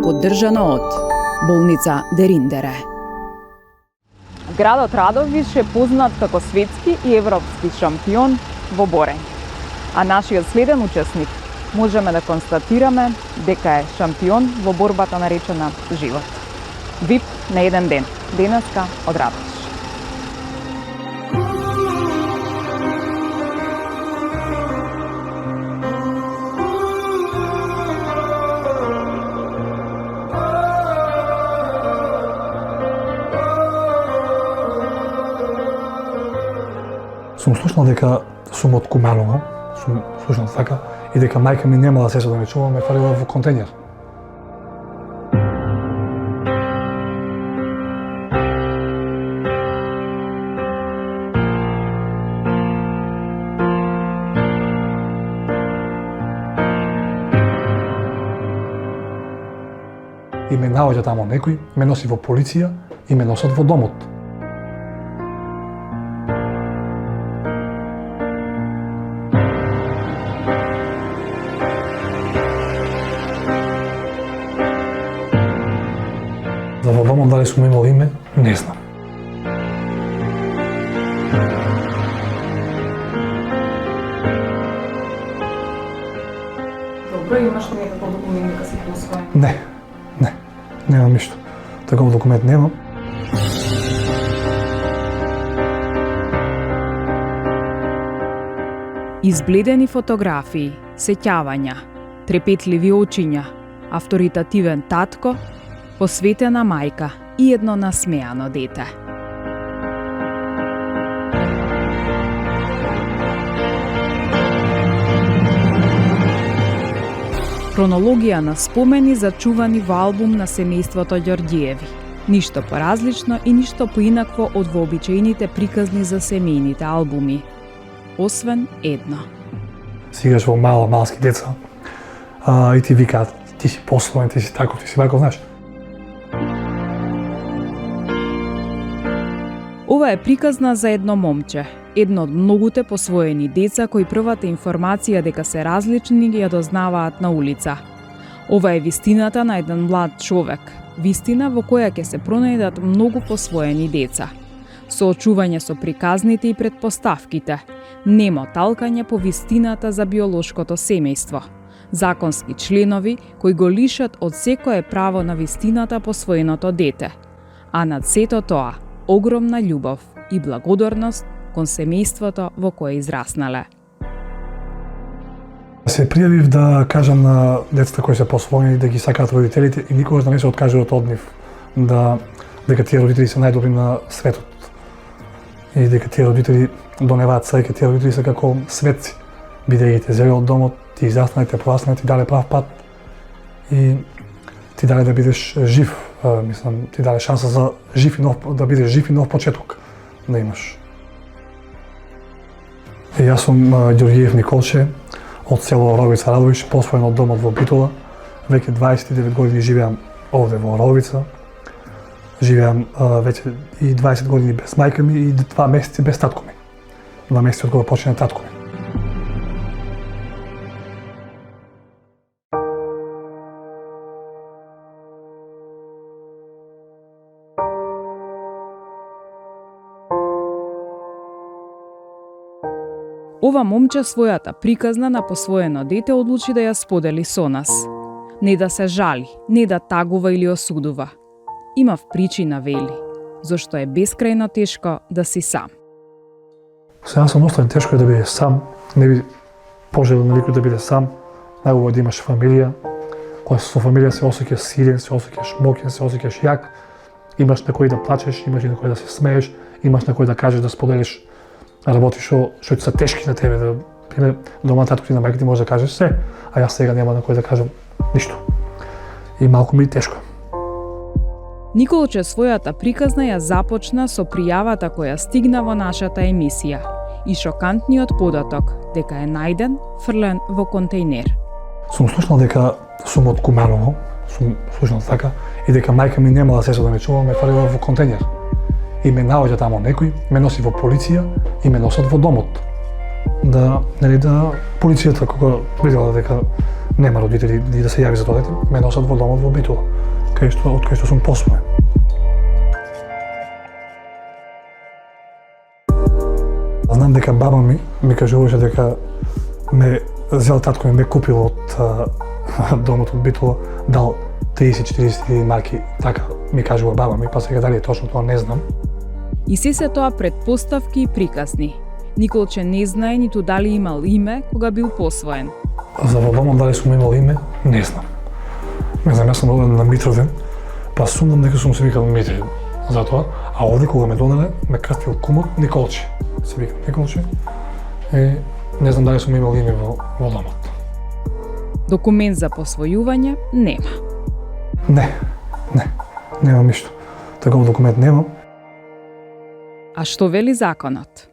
Поддржано од болница Дериндере. Градот Радовиш е познат како светски и европски шампион во борење. А нашиот следен учесник можеме да констатираме дека е шампион во борбата наречена живот. ВИП на еден ден, денеска од Радовиш. Сум слушнал дека сум од Куманово, сум слушнал така, и дека мајка ми немала сесо да ме чува, ме фалила во контењер. И ме наоѓа тамо некој, ме носи во полиција и ме носат во домот. За во домот дали сум имал име, не знам. Добро, имаш ли некаков документ дека си посвоен? Не, немам ништо. Таков документ немам. Избледени фотографии, сеќавања, трепетливи очиња, авторитативен татко, посветена мајка и едно насмеано дете. Хронологија на спомени зачувани во албум на семејството Ѓорѓиеви. Ништо поразлично и ништо поинакво од вообичаените приказни за семејните албуми. Освен едно. Сигаш во малски деца и ти викаат, ти си пословен, ти си таков, ти си ваков, знаеш. Ова е приказна за едно момче, едно од многуте посвоени деца кои првата информација дека се различни ги ја дознаваат на улица. Ова е вистината на еден млад човек, вистина во која ќе се пронајдат многу посвоени деца. Соочување со приказните и предпоставките, немо талкање по вистината за биолошкото семејство, законски членови кои го лишат од секое право на вистината посвоеното дете, а над сето тоа огромна љубов и благодарност кон семејството во кое израснале. Се пријавив да кажам на децата кои се посвоени да ги сакаат родителите и никогаш да не се откажуваат од нив, дека тие родители се најдобри на светот и дека тие родители доневаат среќа, тие родители се како светци, бидејќи те зеле од домот, ти израснале, те пораснале, ти дале прав пат и ти дале да бидеш жив, ти даде шанса за да бидеш жив и нов почеток да имаш. Јас сум Ѓорѓиев Николче, од село Оровица Радовиш, посвоен од домот во Битола. Веќе 29 години живеам овде во Оровица. Живеам веќе и 20 години без мајка ми и 2 месеци без татко ми. 2 месеци од кога почина татко ми. Ова момче својата приказна на посвоено дете одлучи да ја сподели со нас. Не да се жали, не да тагува или осудува. Имав причина, вели, зашто е бескрајно тешко да си сам. Сега сум оставен, тешко е да биде сам, не би пожелал на никој да биде сам, најубаво да имаш фамилија, кога со фамилија се осеќаш силен, се осеќаш моќен, се осеќаш јак, имаш на кој да плачеш, имаш и на кој да се смееш, имаш на кој да кажеш, да споделиш, работиш што се тешки за тебе, да пример дома татко ти на мајка ти може да кажеш се, а јас сега нема на кој да кажам ништо. И малку ми е тешко. Николче својата приказна ја започна со пријавата која стигна во нашата емисија и шокантниот податок дека е најден фрлен во контејнер. Сум слушнал дека сум од Куманово, сум слушнал така, и дека мајка ми немала сесо да ме чува, ме фрлила во контејнер. И ме наоѓа тамо некој, ме носи во полиција и ме носат во домот. Да полицијата кога видела дека нема родители и да се јави за тоа дете, ме носат во домот во Битола, од кај што сум посвоен. Знам дека баба ми кажуваше дека ме зел татко ме купил од домот од Битола, дал 30-40 марки, така ми кажува баба ми, па сега дали е точно тоа не знам. И се тоа предпоставки и приказни. Николче не знае ниту дали имал име кога бил посвоен. За во домот дали сум имал име, не знам. Не знам, јас сум роден на Митровден, па сумнам дека сум се викал Митри за тоа, а овде кога ме донеле, ме крстил кумот Николче. Се викам Николче и не знам дали сум имал име во домот. Документ за посвојување нема. Немам ништо. Таков документ немам. А што вели законот?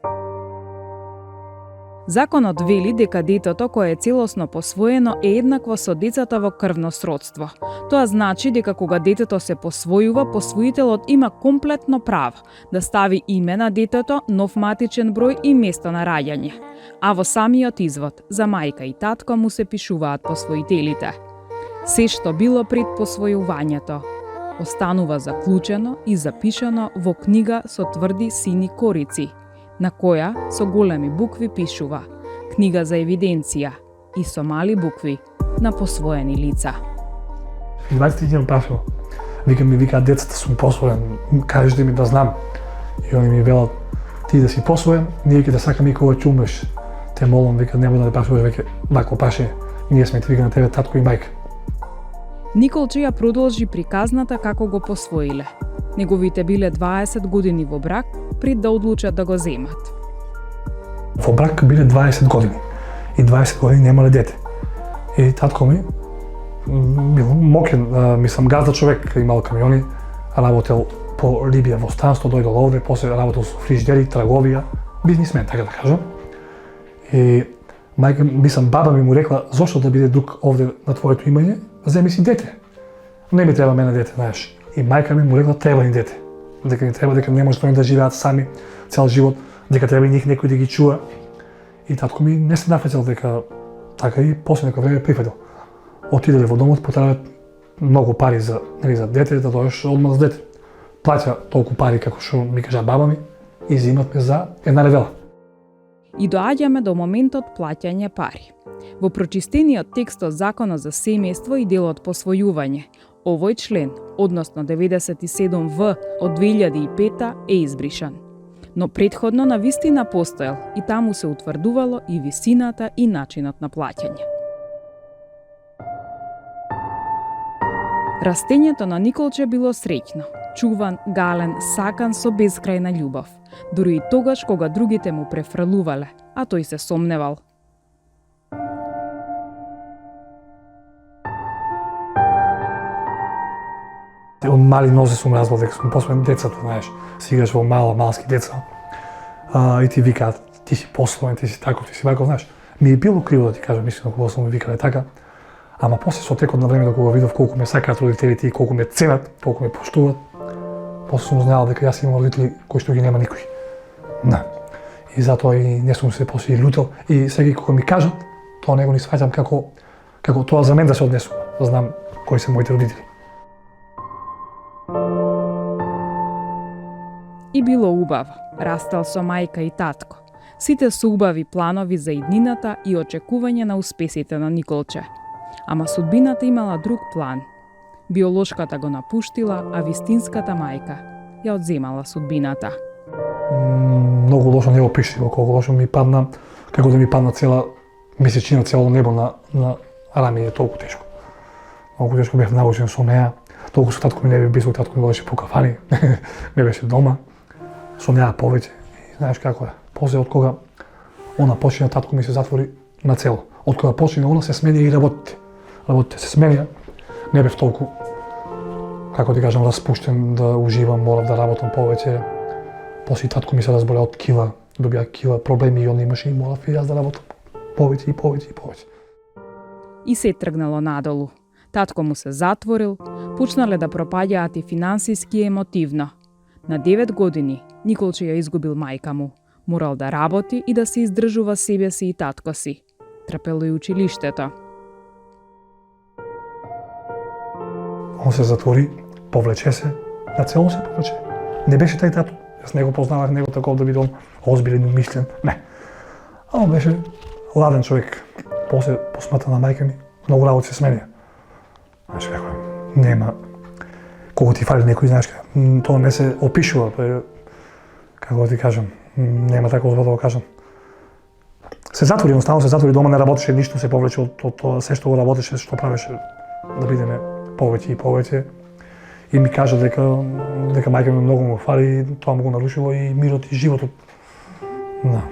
Законот вели дека детето кое е целосно посвоено е еднакво со децата во крвно сродство. Тоа значи дека кога детето се посвојува, посвоителот има комплетно право да стави име на детето, нов матичен број и место на раѓање. А во самиот извод за мајка и татко му се пишуваат посвоителите. Се што било пред посвојувањето останува заклучено и запишано во книга со тврди сини корици, на која со големи букви пишува книга за евиденција и со мали букви на посвоени лица. 20 дни прашува. Ми викаат децата сум посвоен, кажете ми да знам. И они ми велат ти да си посвоен, ние ќе да сакаме и кога ќе умреш. Те молам, вика, нема да прашуваш веќе вако паше, ние сме ти вика на тебе татко и мајка. Николче ја продолжи приказната како го посвоиле. Неговите биле 20 години во брак пред да одлучат да го земат. Во брак биле 20 години и 20 години немале дете. И татко ми бил мокен, мислам газда човек, имал камиони, работел по Либија во странство, дојдол овде, после работел со фриждери, трговија, бизнисмен, така да кажам. И мајка, мислам, баба ми му рекла, зошто да биде друг овде на твоето имање, земи си дете. Не ми треба мене дете, знаеш. И мајка ми му рекла, треба ни дете. Дека ни треба, дека не може да живеат сами цел живот, дека треба и нив некој да ги чува. И татко ми не се нафатил дека така и после некој време прифатил. Отиделе во домот, потребат многу пари за дете, да дојдеш одмah с дете. Плаќа толку пари како што ми кажа баба ми и зимат ме за една ревела. И доаѓаме до моментот плаќање пари. Во прочистениот текст од Законот за семејство и делот посвојување, овој член, односно 97В од 2005 е избришан. Но претходно на вистина постоел и таму се утврдувало и висината и начинот на плаќање. Растењето на Николче било среќно, чуван, гален, сакан со безкрајна љубов, дури и тогаш кога другите му префрлувале, а тој се сомневал. Од мали нозе сум разбрал дека сум посвоен, децата, знаеш, си играш во малски деца и ти викаат, ти си посвоен, ти си тако, ти си вако, знаеш. Ми е било криво да ти кажам, мислам, кога сум ми викале така, ама после со текот на времето кога видов колку ме сакаат родителите и колку ме ценат, колку ме поштуват, после сум знаел дека јас имам родители кои што ги нема никој. Да. И затоа и не сум се после и лутел и сега кога ми кажат, тоа него ни сваќам како тоа за мен да се однесува, да знам кои се моите родители. И било убаво, растал со мајка и татко. Сите со убави планови за иднината и очекување на успесите на Николче. Ама судбината имала друг план. Биолошката го напуштила, а вистинската мајка ја одземала судбината. Многу лошо не го пишува, колку лошо ми падна, како да ми падна цела месечина, цело небо на рами, е толку тешко. Многу тешко бев научен со неа. Толку со татко ми не бе близко, татко ми водеше по кафани, не беше дома. Со неа повеќе. И знаеш како е. После од кога она почина, татко ми се затвори на цело. Од кога почина она се сменија и работите. Работите се сменија. Не бев толку како ти кажам, распуштен, да уживам, морав да работам повеќе. После татко ми се разболе од кила, добија кила, проблеми и он имаше и морав и јас да работам повеќе и повеќе и повеќе. И се тргнало надолу. Татко му се затворил, почнале да пропаѓаат и финансиски и емотивно. На 9 години Николче ја изгубил мајка му. Морал да работи и да се издржува себе си и татко си. Трпело и училиштето. Он се затвори, повлече се, на цело се повлече. Не беше тај тато. Јас не го познавах него таков да биде он озбилен, умишлен. Не. А он беше ладен човек. После, по смртта на мајка ми, многу работи се сменија. Знаеш како, нема, колку ти фали некој, знаеш како, тоа не се опишува, како да ти кажам, нема такова да го кажам. Се затвори, едноставно се затвори, дома не работеше ништо, се повлече од тоа, се што го работеше, што правеше, да бидеме повеќе и повеќе. И ми кажа дека мајка ми многу му фали и тоа му го нарушило и мирот и животот. Да.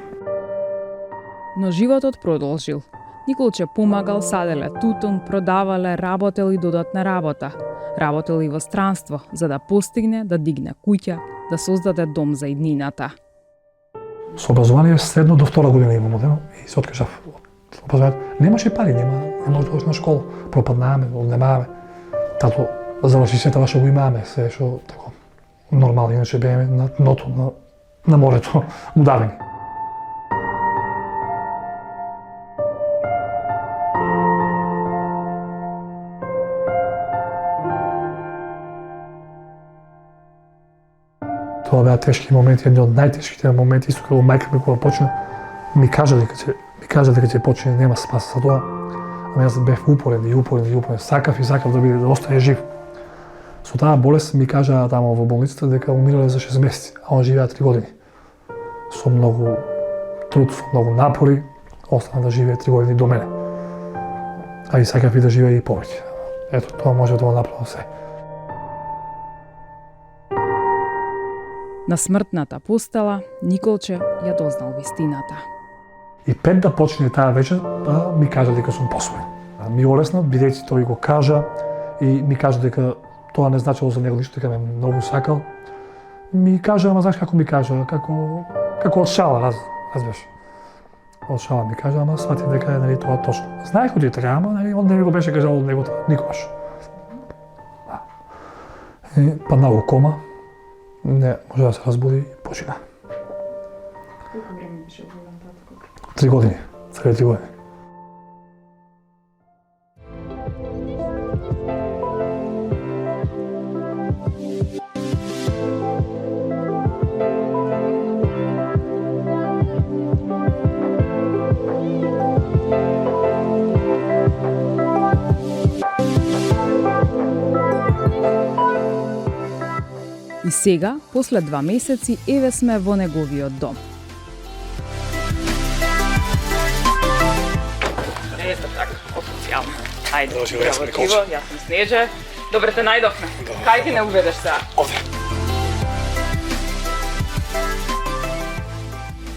Но животот продолжил. Николче помагал, саделе тутун, продавале, работел и додатна работа. Работел и во странство, за да постигне да дигне куќа, да создаде дом за иднината. Со образование средно до втора година имам одено и се откажав од образованието. Немаше пари, не може да одиш на школа. Пропаднаваме, однемаваме. Тато заврши се тоа што го имаме, се што тако нормално, иначе бееме на дното, на морето, удавени. Тоа беа тешки моменти, едни од најтешките моменти, исто како мајка ми кога почна, ми кажа дека ќе почне, нема спас за тоа. Ама јас бев упорен. Сакав да биде, да остане жив. Со таа болест ми кажа тамо во болницата дека умирале за 6 месеци, а он живеа 3 години. Со многу труд, со многу напори, остана да живее 3 години до мене. А и сакав и да живее и повеќе. Ето, тоа може да го направам се. На смртната постела Николче ја дознал вистината. И пред да почне таа вечер, ми кажа дека сум посвоен. Ми олесна, бидејќи тој го кажа и ми кажа дека тоа не значило за него ништо, дека ме многу сакал. Ми кажа, ама знаеш како ми кажа, како од шала, разбираш. Од шала ми кажа, ама свати дека е тоа точно. Знаех од така, ама он не ми го беше кажал од него тоа никогаш. И падна во кома. Не, може да се разбуди и почина. Колку време беше болен татко? 3 години, цели 3 години. И сега, после 2 месеци, еве сме во неговиот дом. Ето така, официјално. Ајде, Добро, јас сум браво, Николче. јас сум Снежа. Добре те најдовме. Добро. Кај ти не уведеш сега? Овде.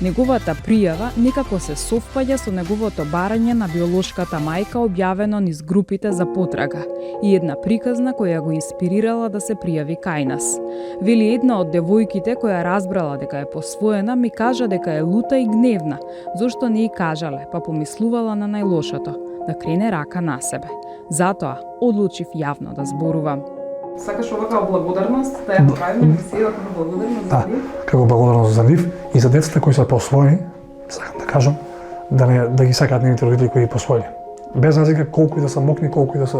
Неговата пријава некако се совпаѓа со неговото барање на биолошката мајка објавено низ групите за потрага и една приказна која го инспирирала да се пријави кај нас. Вели една од девојките која разбрала дека е посвоена ми кажа дека е лута и гневна, зошто не и кажале, па помислувала на најлошото, да крене рака на себе. Затоа одлучив јавно да зборувам. Сакаш овака благодарност, да ја правиме беседа како благодарност за нив? Како благодарност за нив и за децата кои се посвоени, сакам да кажам, да ги сакаат нивните родители кои ги посвоили. Без разлика колку и да се мокни, колку и да се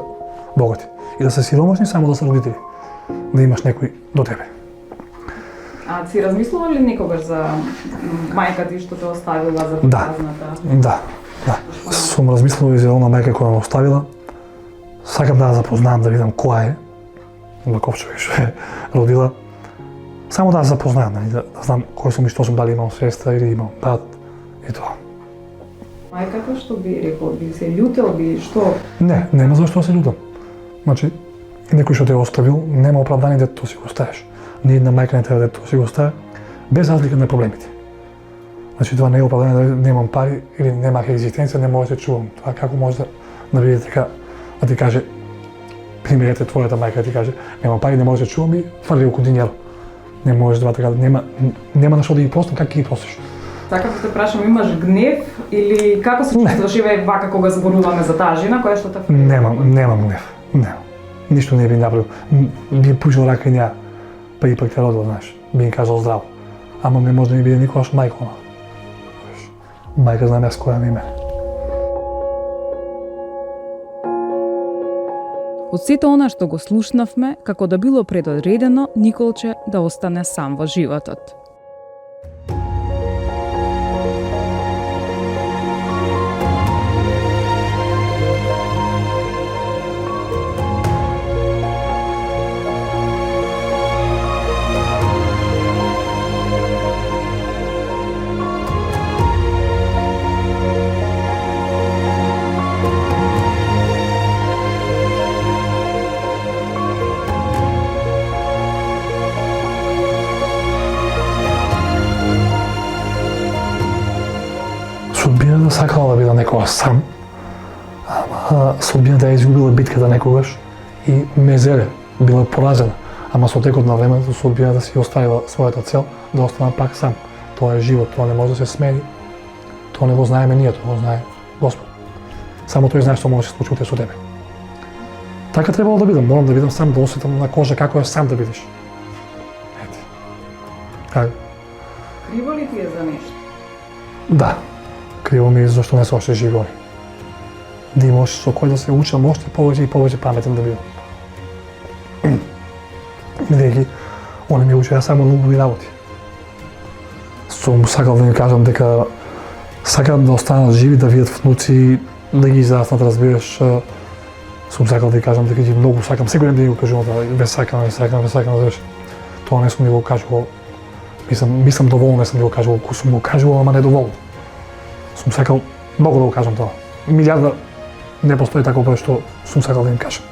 богати. И да се сиромашни, само да се родители. Да имаш некој до тебе. А си размислува ли некогаш за мајка ти што те оставила за празната? Да. Сум размислувал и за она мајка која ме оставила. Сакам да ја запознавам, да видам која е. Каков човек што е родила. Само да ја запознавам, да знам кој сум и што сум, дали имам сестра или имам брат и тоа. Мајката што би рекол, би се љутел, би што? Не, нема зашто да се љутам. Значи, некој што те оставил, нема оправдание детето си го оставиш. Ни една мајка не треба детето си го остави, без разлика на проблемите. Значи, тоа не е оправдание да немам пари или немах екзистенција, не може да се чувам. Тоа како може да биде така, да ти каже примерете твојата мајка ти каже, нема пари, не можеш да чувам и фарли околу динјаро. Не можеш да така, нема на што да ги простам, как ќе ги простиш? Така да те прашам, имаш гнев или како се чувствуваш еве вака кога зборуваме за таа жена која што те Немам гнев. Немам. Ништо не би направил. Би пужил рака и неа, па ипак те родила, знаеш. Би им кажал здраво. Ама не може да ми биде никогаш мајка она. Мајка знам јас која ми име. Од сето она што го слушнавме, како да било предодредено Николче да остане сам во животот. Судбината сакала да биде некогаш сам, ама судбината ја изгубила битката некогаш и ме зеле, била поразена. Ама со текот на времето судбината си оставила својата цел да остана пак сам. Тоа е живот, тоа не може да се смени. Тоа не го знаеме ние, тоа го знае Господ. Само тој знае што може да се случи утре со тебе. Така требало да бидам, морам да бидам сам, да осетам на кожа како е сам да бидеш. Ете. Како? Криво ли ти е за нешто? Да. Криво ми е зашто не се още живои. Да имаш со кој да се учам още повеќе и повеќе паметен да бидам. Бидејќи, они ми учеа само убави работи. Сум сакал да ми кажам дека сакам да останат живи, да видат внуци, да ги израснат, разбираш. Сум сакал да ги кажам дека ги многу сакам, секој ден да ги го кажувам, ве сакам, разбираш. Тоа не сум ми го кажувал. Мислам доволно не сум ми го кажувал, ко сум го кажувал, ама недоволно. Сум сакал многу да го кажам тоа. Милиарда не постои тако број што сум сакал да им кажам.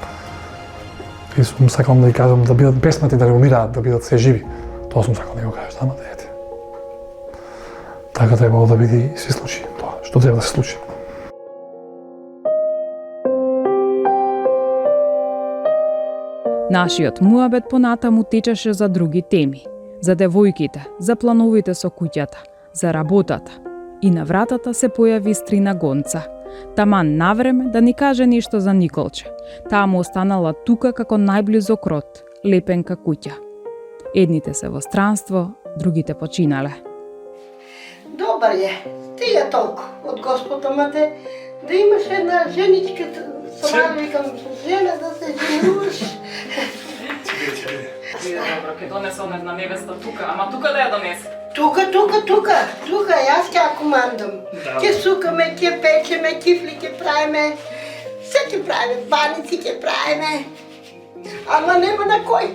И сум сакал да ги кажам да бидат бесмртни, да не умираат, да бидат се живи. Тоа сум сакал да го кажам, ама да ете. Така требало да биде и се случи тоа, што треба да се случи. Нашиот муабет понатаму течеше за други теми. За девојките, за плановите со куќата, за работата. И на вратата се појави Стрина Гонца. Таман навреме да ни каже нешто за Николче. Таа му останала тука како најблизок род, лепенка куќа. Едните се во странство, другите починале. Добар е, ти е толку од Господ, ама да имаш една женичка, сама викам, жена да се женуваш. Добро, ќе донесам една невеста тука, ама тука да ја донесе. Тука, јас ќе ја командам. Ќе сукаме, ќе печеме, кифли ќе правиме, се ќе правиме, баници ќе правиме. Ама нема на кој.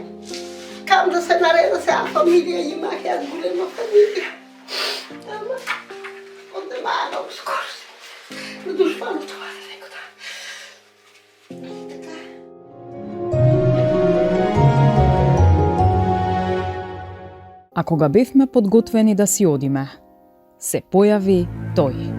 Кам да се нареда сега фамилија, имах јас голема фамилија. Ама, однема многу скоро се. На душману това да реко да. Така. А кога бевме подготвени да си одиме, се појави тој.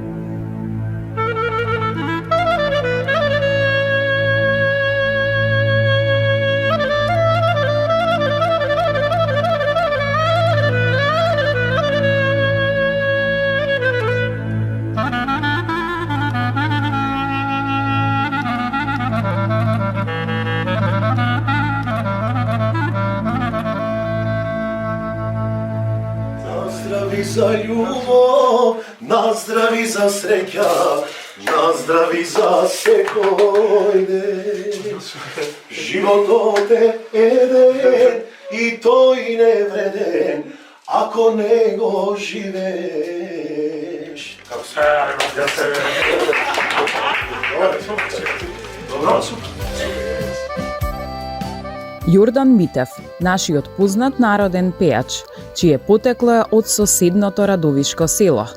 Nazdрави за љубов, наздрави за среќа, наздрави за секој ден. Животот е еден и тој не вреден, ако не го живееш. Како се, ја се. Добро. Јордан Митев, нашиот познат народен пејач, чие потекло е од соседното Радовишко село.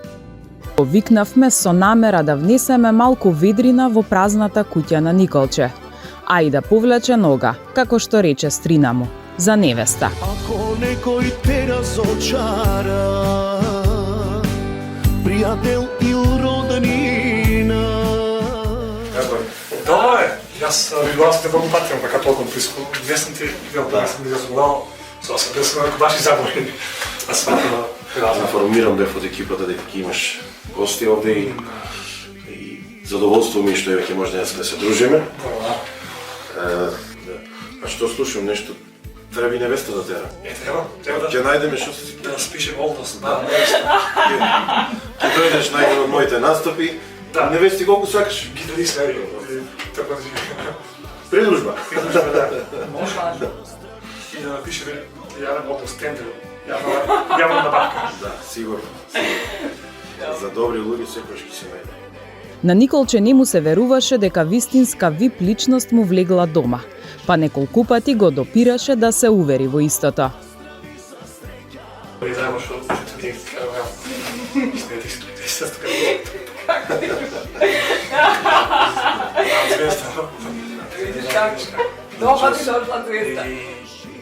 Повикнавме со намера да внесеме малку ведрина во празната куќа на Николче, а и да повлече нога, како што рече Стрина му, за невеста. Ако некој те разочара, пријател или роднина. Како е? Добро е. Ја Јас видувалците многу патим, така толком близко. Не сум ти видел, не сум ти разговарал со вас, да сум баш и заборен. А сватила Информирам бев од екипата дека ќе имаш гости овде и задоволство ми е што ќе може да се дружиме. А што слушам нешто, треба и невеста да тера. Треба да Ќе најдеме што се да спишем олдост, да. Ќе дојдеш на еден од моите настапи. Да. Невести колку сакаш. Ги дали свери, така да Придружба. може и да напишеме јавен олдост тендер, јавна набавка. Да, сигурно. За добри луѓе секојаш ќе се најде. На Николче не му се веруваше дека вистинска вип личност му влегла дома, па неколку пати го допираше да се увери во истото. И знаемо што ти ми кажа, снети се така.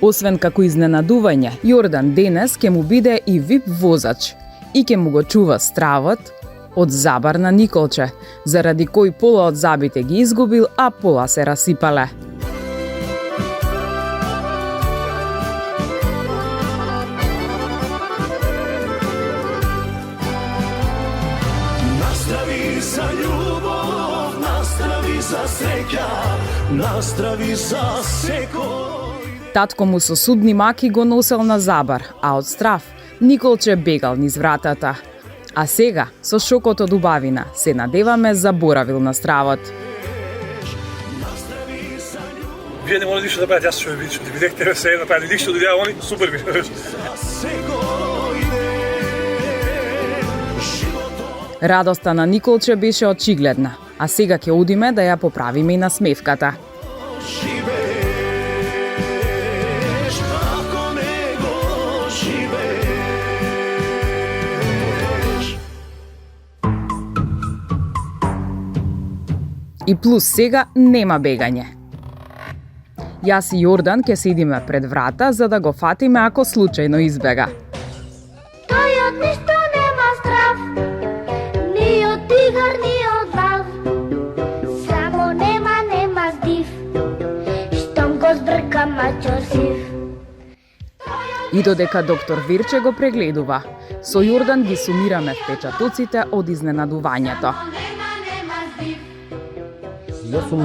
Освен како изненадување, Јордан денес ќе му биде и вип возач и ќе му го чува стравот од забар на Николче, заради кој пола од забите ги изгубил, а пола се расипале. Настрави за љубов, настрави за среќа, настрави за секој. Татко му со судни маки го носел на забар, а од страв Николче бегал низ вратата. А сега, со шокот од убавина, се надеваме заборавил на стравот. Вие не може ништо да правите, јас што ви видехте, се направили ништо да они, супер ми. Радоста на Николче беше очигледна, а сега ќе одиме да ја поправиме и насмевката. И плюс сега нема бегање. Јас и Јордан ќе седиме пред врата за да го фатиме ако случајно избега. Тој од ништо нема страв, ни од тигар, ни од лав. Само нема див, штом го збрка мачо сив. И додека доктор Вирче го прегледува, со Јордан ги сумираме впечатоците од изненадувањето. Јас сум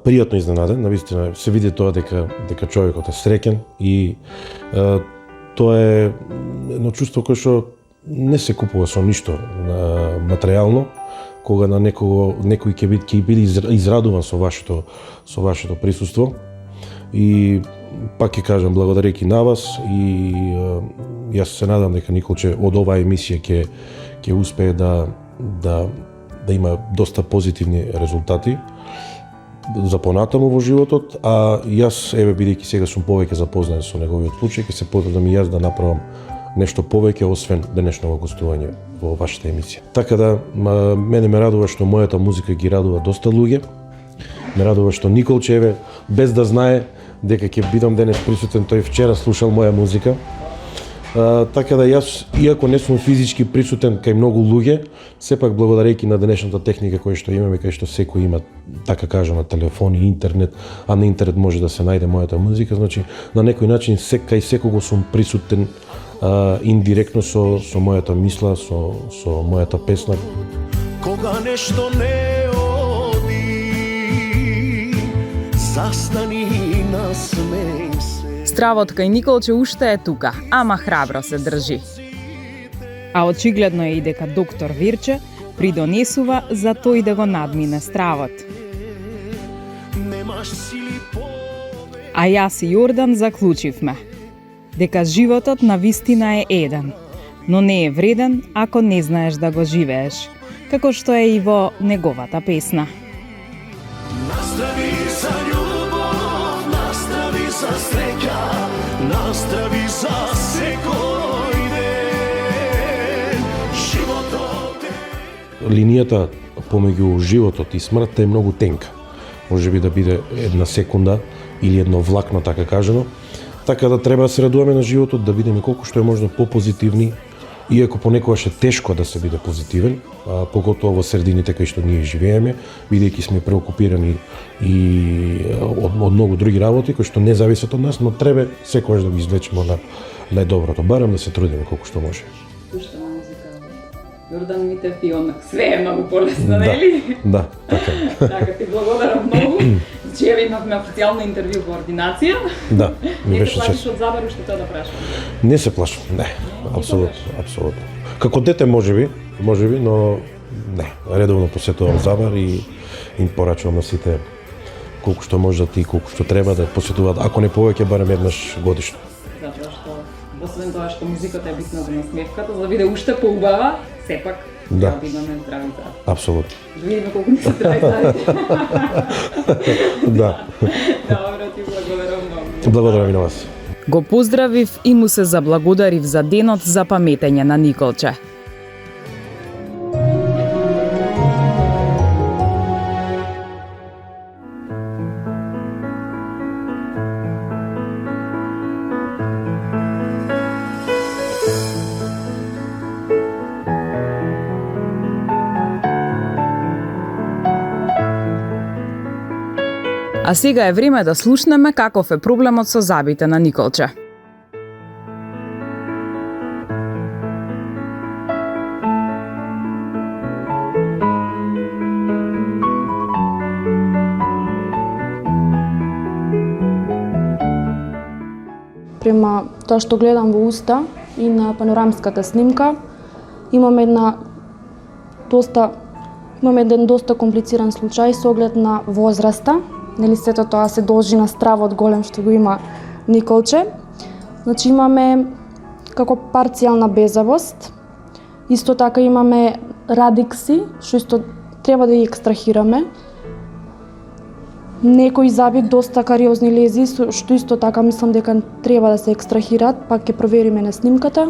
пријатно изненаден, навистина се види тоа дека човекот е среќен и тоа е едно чувство кое што не се купува со ништо материјално, кога на некој ќе биде израдуван со вашето присуство. И пак ќе кажам благодарејќи на вас и јас се надам дека Николче од оваа емисија ќе успее да има доста позитивни резултати за понатаму во животот, а јас, бидејќи сега сум повеќе запознат со неговиот случај, ќе се потрудам и јас да направам нешто повеќе освен денешното гостување во вашата емисија. Така да, мене ме радува што мојата музика ги радува доста луѓе, ме радува што Николче, без да знае дека ќе бидам денес присутен, тој вчера слушал моја музика. Така да јас, иако не сум физички присутен кај многу луѓе, сепак благодарејќи на денешната техника која што имаме, кај што секој има, така кажа, на телефон и интернет, а на интернет може да се најде мојата музика, значи на некој начин кај секого сум присутен индиректно со мојата мисла, со мојата песна. Кога нешто не оди, застани и насмеј се. Стравот кај Николче уште е тука, ама храбро се држи. А очигледно е и дека доктор Вирче придонесува за тој да го надмине стравот. А јас и Јордан заклучивме дека животот на вистина е еден, но не е вреден ако не знаеш да го живееш, како што е и во неговата песна. Настрави за љубов, настрави за среќа, настрави за секој ден. Животот е... Линијата помеѓу животот и смртта е многу тенка. Може би да биде една секунда или едно влакно, така кажано. Така да треба да се радуваме на животот, да бидеме колку што е можно попозитивни Иако понекогаш е тешко да се биде позитивен, поготово во средините кај што ние живееме, бидејќи сме преокупирани и од многу други работи кои што не зависат од нас, но треба секогаш да ги извлечеме на најдоброто, барем да се трудиме колку што може. Пуштаме музика. Јордан Митев и онак све е многу полесно, нели? Да, така. Така, ти благодарам многу. Вчера имавме официјално интервју во ординација. Да, ми Не беше се плашиш чест. од забар уште тоа да прашам. Не се плашам, не, апсолутно. Како дете можеби, но не, редовно посетувам забар и им порачувам на сите колку што можат и колку што треба да посетуваат, ако не повеќе, барем еднаш годишно. Затоа што, освен тоа што музиката е битна за насмевката, за да биде уште поубава, сепак Да. треба да имаме здрави заедно. Апсолутно. Да видиме колку ни се здрави заедно. Да. Добро, ти благодарам многу. Благодарам и на вас. Го поздравив и му се заблагодарив за денот за паметење на Николче. А сега е време да слушнеме каков е проблемот со забите на Николче. Према тоа што гледам во уста и на панорамската снимка, имаме еден доста комплициран случај со оглед на возраста. Нели сето тоа се должи на стравот голем што го има Николче. Значи имаме како парцијална безавост. Исто така имаме радикси, што исто треба да ги екстрахираме. Некои заби доста кариозни лези, што исто така мислам дека треба да се екстрахираат, пак ќе провериме на снимката.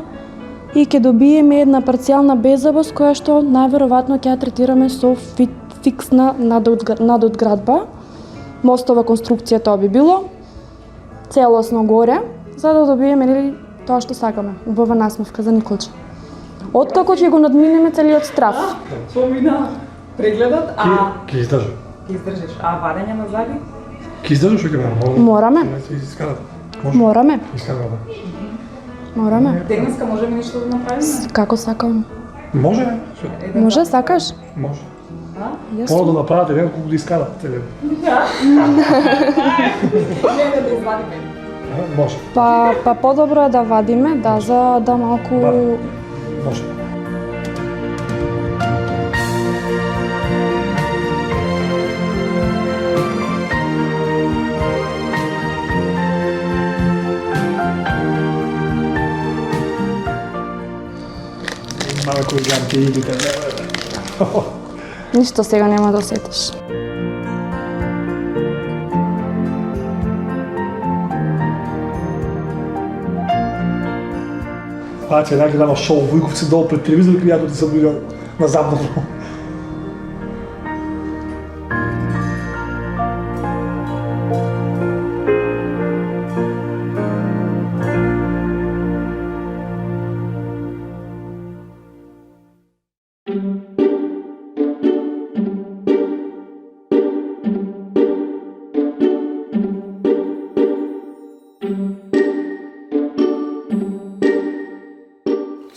И ќе добиеме една парцијална безавост која што најверојатно ќе ја третираме со фиксна надодградба. Мостова конструкција тоа би било целосно горе, за да добиеме нели тоа што сакаме. Убава насмевка за Николче. Откако ќе го надминеме целиот страв. Помина прегледот, Ке издржа. Ќе издржиш. А вадење на заби? Ке издржаш ќе бе. Мораме. Мораме. Мораме. Денеска можеме нешто да направиме? Како сакам. Може? Може, сакаш? Може. Јас Пора да направите еден колку да искарате. Не да извадиме. Може. Па подобро е да вадиме, да, за да малку... Може. Мале кој гледам те игрите. Ништо сега нема да осетиш. Значи, една гледама шоу, Војковци долу пред телевизор, кријато ти се буѓа на задното.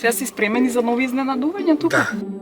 Сега си спремени за нови изненадувања тука? Да.